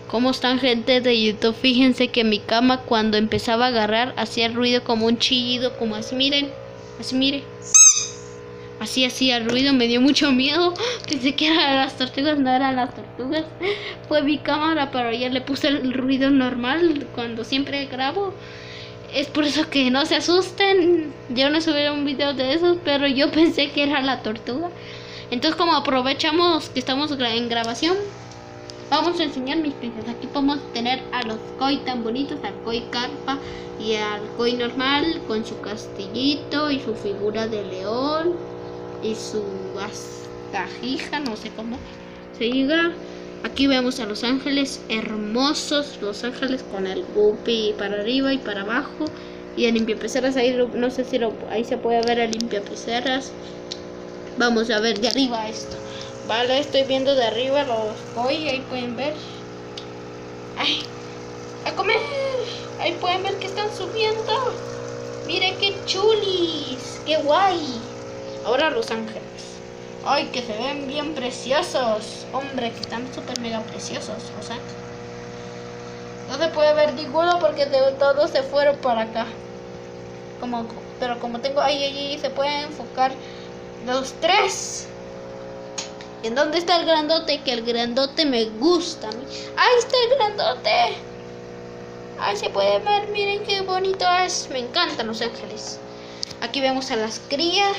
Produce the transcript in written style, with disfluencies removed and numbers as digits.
¿Cómo están, gente de YouTube? Fíjense que mi cama cuando empezaba a agarrar hacía ruido como un chillido, como así, miren, así, mire. Así hacía ruido, me dio mucho miedo. Pensé que eran las tortugas, no eran las tortugas. Fue mi cámara, pero ya le puse el ruido normal cuando siempre grabo. Es por eso que no se asusten. Yo no subí un video de esos, pero yo pensé que era la tortuga. Entonces, como aprovechamos que estamos en grabación, vamos a enseñar mis princesas. Aquí podemos tener a los koi tan bonitos, al koi carpa y al koi normal con su castillito y su figura de león y su vastajija, no sé cómo se diga. Aquí vemos a los ángeles hermosos, los ángeles con el guppy para arriba y para abajo, y el limpiapeceras ahí, no sé si ahí se puede ver el limpiapeceras. Vamos a ver de arriba esto. Vale, estoy viendo de arriba los koi, ahí pueden ver. ¡Ay! ¡A comer! Ahí pueden ver que están subiendo. Miren qué chulis, qué guay. Ahora los ángeles. ¡Ay, que se ven bien preciosos! Hombre, que están súper mega preciosos los ángeles. No se puede ver ninguno porque todos se fueron para acá. Pero como tengo ahí se pueden enfocar los tres. ¿En dónde está el grandote? Que el grandote me gusta a mí. ¡Ahí está el grandote! Ahí se puede ver, miren qué bonito es. Me encantan los ángeles. Aquí vemos a las crías.